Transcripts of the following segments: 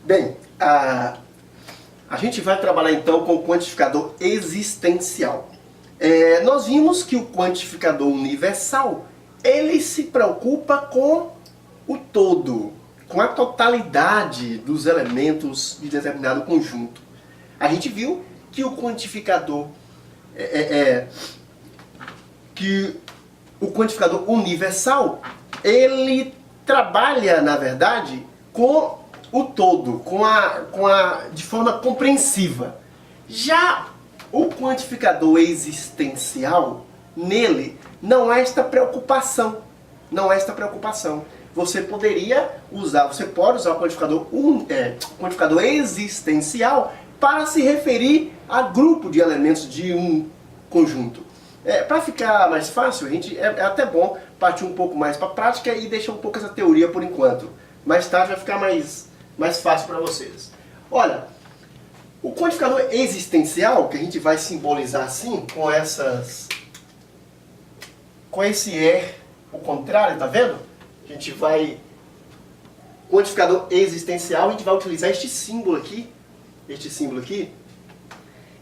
Bem, a gente vai trabalhar então com o quantificador existencial. Nós vimos que o quantificador universal, ele se preocupa com o todo, com a totalidade dos elementos de determinado conjunto. A gente viu que o quantificador universal, ele trabalha, na verdade, com o todo, de forma compreensiva. Já o quantificador existencial, nele, não há esta preocupação. Não há esta preocupação. Você pode usar o quantificador existencial para se referir a grupo de elementos de um conjunto. Para ficar mais fácil, é até bom partir um pouco mais para a prática e deixar um pouco essa teoria por enquanto. Mais tarde vai ficar mais fácil para vocês. Olha, o quantificador existencial, que a gente vai simbolizar assim, com esse o contrário, tá vendo? Quantificador existencial, a gente vai utilizar este símbolo aqui,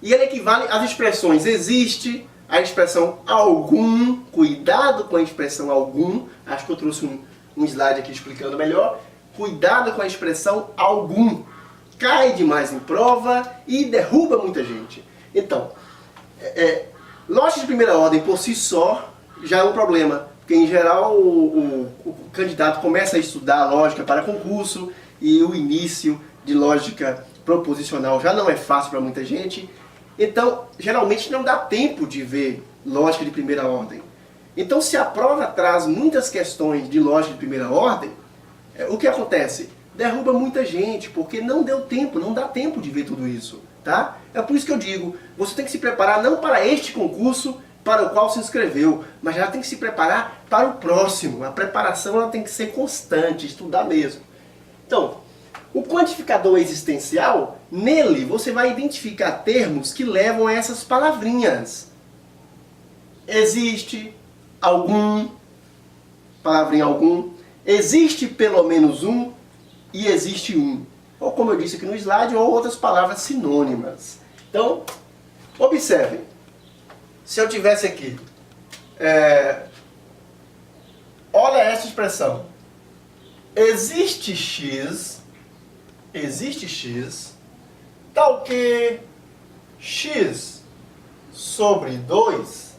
e ele equivale às expressões existe, a expressão algum, cuidado com a expressão algum, acho que eu trouxe um slide aqui explicando melhor, cuidado com a expressão algum, cai demais em prova e derruba muita gente. Então, lógica de primeira ordem por si só já é um problema, porque em geral o candidato começa a estudar lógica para concurso e o início de lógica proposicional já não é fácil para muita gente. Então, geralmente não dá tempo de ver lógica de primeira ordem. Então, se a prova traz muitas questões de lógica de primeira ordem, o que acontece? Derruba muita gente, porque não deu tempo, não dá tempo de ver tudo isso. Tá? É por isso que eu digo, você tem que se preparar não para este concurso para o qual se inscreveu, mas já tem que se preparar para o próximo. A preparação ela tem que ser constante, estudar mesmo. Então, o quantificador existencial, nele você vai identificar termos que levam a essas palavrinhas. Existe, algum, palavrinha algum, existe pelo menos um e existe um. Ou como eu disse aqui no slide, ou outras palavras sinônimas. Então, observem. Se eu tivesse aqui, olha essa expressão. Existe x, tal que x sobre 2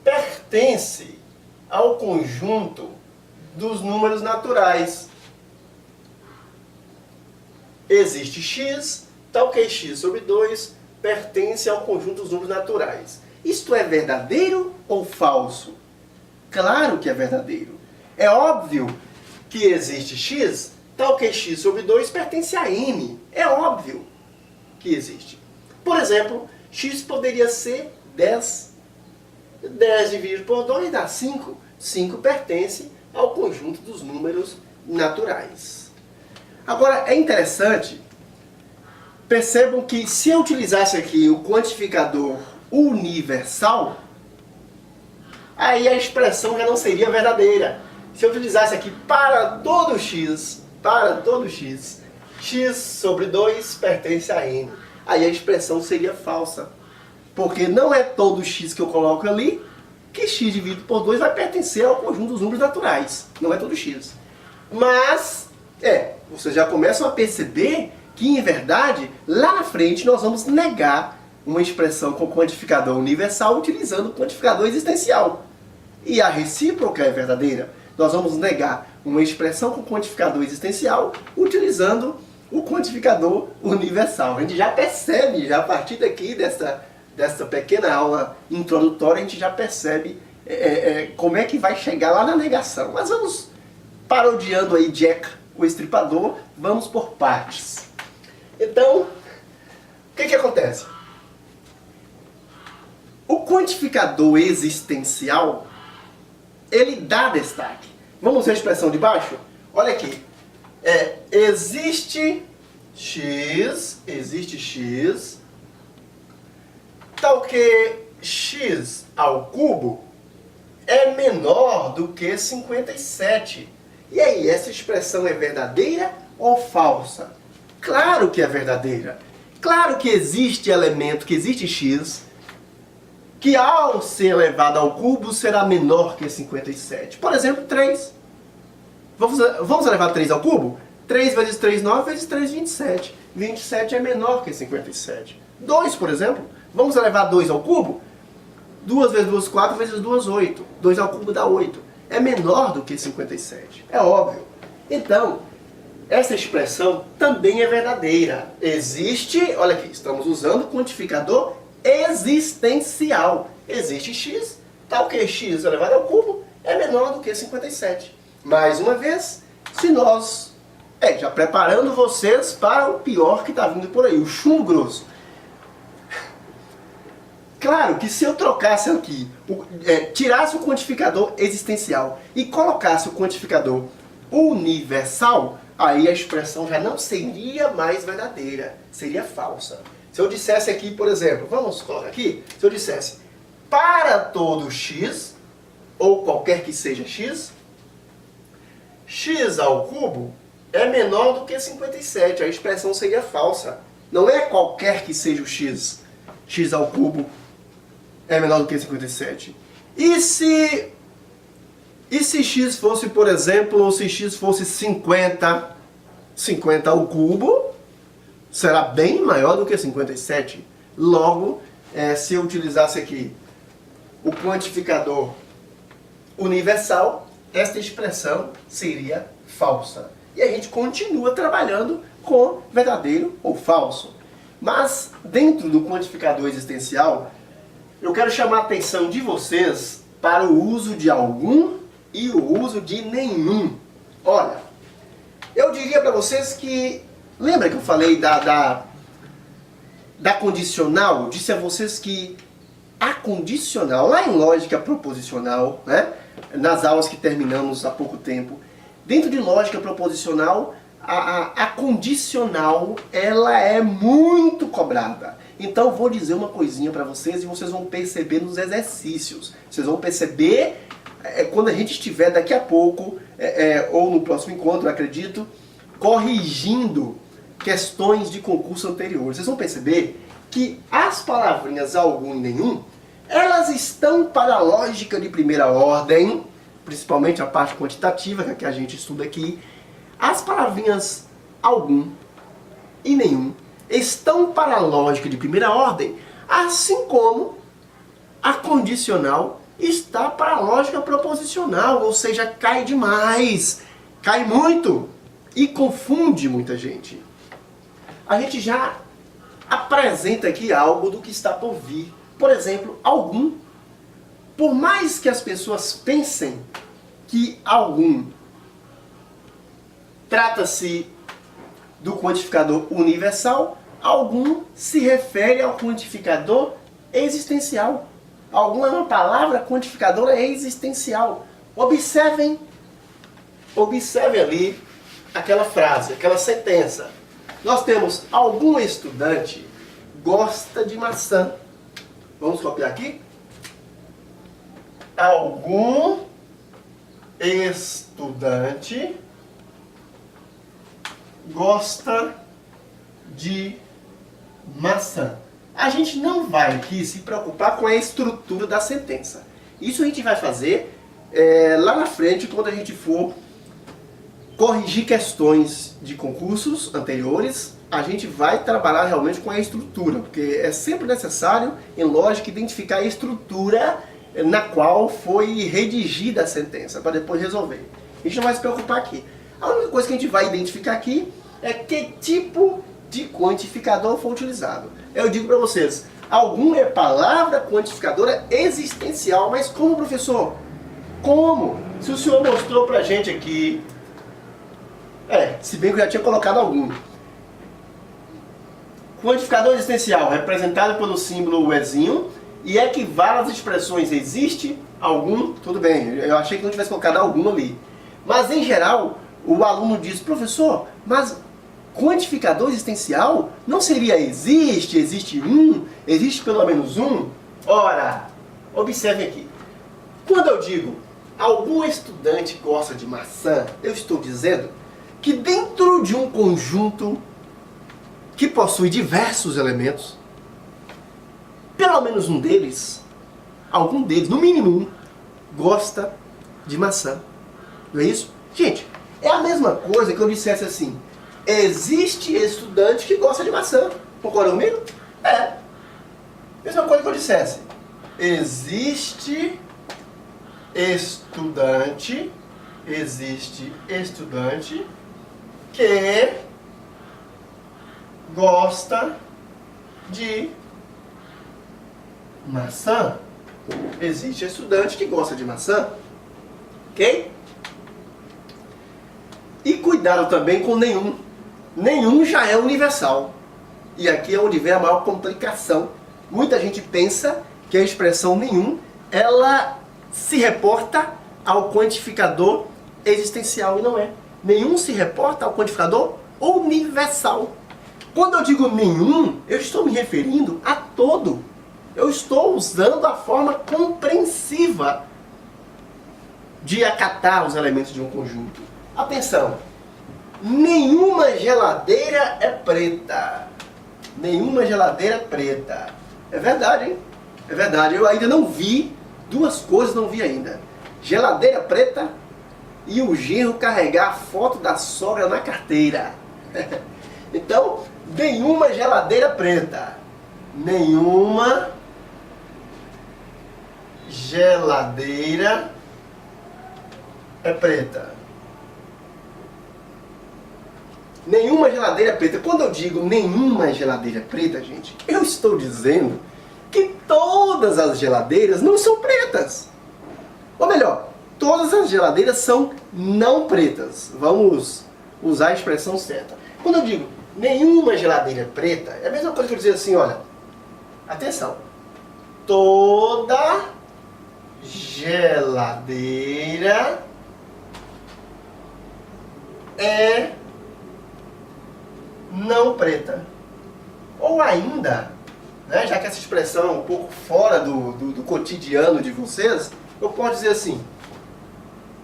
pertence ao conjunto dos números naturais. Existe x, tal que x sobre 2 pertence ao conjunto dos números naturais. Isto é verdadeiro ou falso? Claro que é verdadeiro. É óbvio que existe x, tal que x sobre 2 pertence a n. É óbvio que existe. Por exemplo, x poderia ser 10. 10 dividido por 2 dá 5. 5 pertence ao conjunto dos números naturais. Agora, é interessante, percebam que se eu utilizasse aqui o quantificador universal, aí a expressão já não seria verdadeira. Se eu utilizasse aqui para todo x, x sobre 2 pertence a n, aí a expressão seria falsa. Porque não é todo x que eu coloco ali que x dividido por 2 vai pertencer ao conjunto dos números naturais. Não é todo x. Mas, vocês já começam a perceber que, em verdade, lá na frente nós vamos negar uma expressão com quantificador universal utilizando o quantificador existencial. E a recíproca é verdadeira. Nós vamos negar uma expressão com quantificador existencial utilizando o quantificador universal. A gente já percebe, já a partir daqui dessa pequena aula introdutória, a gente já percebe como é que vai chegar lá na negação. Mas vamos, parodiando aí Jack, o Estripador, vamos por partes. Então, o que acontece? O quantificador existencial, ele dá destaque. Vamos ver a expressão de baixo? Olha aqui. Existe x, tal que x ao cubo é menor do que 57. E aí, essa expressão é verdadeira ou falsa? Claro que é verdadeira. Claro que existe elemento, que existe x, que ao ser elevado ao cubo será menor que 57. Por exemplo, 3. Vamos elevar 3 ao cubo? 3 vezes 3, 9 vezes 3, 27. 27 é menor que 57. 2, por exemplo. Vamos elevar 2 ao cubo? 2 vezes 2, 4 vezes 2, 8. 2 ao cubo dá 8. É menor do que 57. É óbvio. Então, essa expressão também é verdadeira. Existe, olha aqui, estamos usando o quantificador existencial. Existe x, tal que x elevado ao cubo é menor do que 57. Mais uma vez, se nós... já preparando vocês para o pior que está vindo por aí, o chumbo grosso. Claro que se eu trocasse aqui, tirasse o quantificador existencial e colocasse o quantificador universal, aí a expressão já não seria mais verdadeira, seria falsa. Se eu dissesse aqui, por exemplo, vamos colocar aqui, se eu dissesse para todo x, ou qualquer que seja x, x ao cubo é menor do que 57, a expressão seria falsa. Não é qualquer que seja o x, x ao cubo é menor do que 57. E se x fosse, por exemplo, se x fosse 50 ao cubo, será bem maior do que 57. Logo, se eu utilizasse aqui o quantificador universal, esta expressão seria falsa. E a gente continua trabalhando com verdadeiro ou falso. Mas, dentro do quantificador existencial, eu quero chamar a atenção de vocês para o uso de algum e o uso de nenhum. Olha, eu diria para vocês que... Lembra que eu falei da condicional? Disse a vocês que a condicional, lá em lógica proposicional, né, nas aulas que terminamos há pouco tempo, dentro de lógica proposicional, a condicional, ela é muito cobrada. Então vou dizer uma coisinha para vocês e vocês vão perceber nos exercícios. Vocês vão perceber quando a gente estiver daqui a pouco, ou no próximo encontro, acredito, corrigindo questões de concurso anteriores. Vocês vão perceber que as palavrinhas algum e nenhum, elas estão para a lógica de primeira ordem, principalmente a parte quantitativa, que a gente estuda aqui. As palavrinhas algum e nenhum estão para a lógica de primeira ordem, assim como a condicional está para a lógica proposicional, ou seja, cai demais, cai muito e confunde muita gente. A gente já apresenta aqui algo do que está por vir. Por exemplo, algum. Por mais que as pessoas pensem que algum trata-se do quantificador universal, algum se refere ao quantificador existencial. Algum é uma palavra quantificadora existencial. Observem ali aquela frase, aquela sentença. Nós temos algum estudante gosta de maçã. Vamos copiar aqui? Algum estudante gosta de maçã. A gente não vai aqui se preocupar com a estrutura da sentença. Isso a gente vai fazer lá na frente, quando a gente for corrigir questões de concursos anteriores. A gente vai trabalhar realmente com a estrutura, porque é sempre necessário, em lógica, identificar a estrutura na qual foi redigida a sentença, para depois resolver. A gente não vai se preocupar aqui. A única coisa que a gente vai identificar aqui é que tipo de quantificador foi utilizado. Eu digo para vocês, algum é palavra quantificadora existencial, mas como, professor? Como? Se o senhor mostrou pra gente aqui, se bem que eu já tinha colocado algum. Quantificador existencial, representado pelo símbolo Ezinho, e equivale às expressões existe, algum, tudo bem, eu achei que não tivesse colocado algum ali. Mas, em geral, o aluno diz, professor, mas quantificador existencial não seria existe, existe um, existe pelo menos um? Ora, observe aqui. Quando eu digo algum estudante gosta de maçã, eu estou dizendo que dentro de um conjunto que possui diversos elementos, pelo menos um deles, algum deles, no mínimo um, gosta de maçã. Não é isso? Gente, é a mesma coisa que eu dissesse assim, existe estudante que gosta de maçã. Concorda comigo? É. Mesma coisa que eu dissesse, existe estudante que gosta de maçã. Existe estudante que gosta de maçã. Ok? E cuidado também com nenhum. Nenhum já é universal. E aqui é onde vem a maior complicação. Muita gente pensa que a expressão nenhum, ela se reporta ao quantificador existencial, e não é. Nenhum se reporta ao quantificador universal. Quando eu digo nenhum, eu estou me referindo a todo. Eu estou usando a forma compreensiva de acatar os elementos de um conjunto. Atenção! Nenhuma geladeira é preta. Nenhuma geladeira é preta. É verdade, hein? É verdade. Eu ainda não vi, duas coisas não vi ainda. Geladeira preta e o genro carregar a foto da sogra na carteira. Então, nenhuma geladeira preta. Nenhuma geladeira é preta. Nenhuma geladeira é preta. Quando eu digo nenhuma geladeira é preta, gente, eu estou dizendo que todas as geladeiras não são pretas. Ou melhor, todas as geladeiras são não pretas. Vamos usar a expressão certa. Quando eu digo nenhuma geladeira é preta, é a mesma coisa que eu dizer assim, olha, atenção, toda geladeira é não preta. Ou ainda, né, já que essa expressão é um pouco fora do cotidiano de vocês, eu posso dizer assim,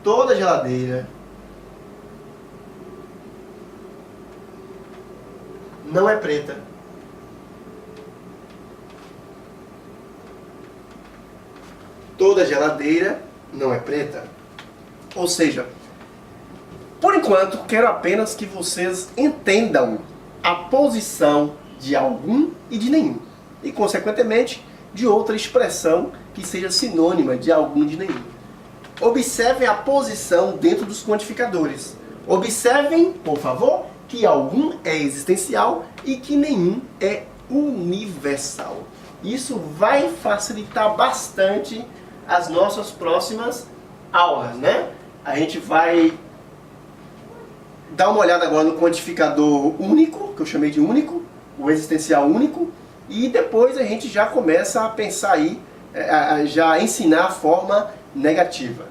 toda geladeira não é preta. Toda geladeira não é preta. Ou seja, por enquanto, quero apenas que vocês entendam a posição de algum e de nenhum. E, consequentemente, de outra expressão que seja sinônima de algum e de nenhum. Observem a posição dentro dos quantificadores. Observem, por favor, que algum é existencial e que nenhum é universal. Isso vai facilitar bastante as nossas próximas aulas, né? A gente vai dar uma olhada agora no quantificador único, que eu chamei de único, o existencial único, e depois a gente já começa a pensar aí, já ensinar a forma negativa.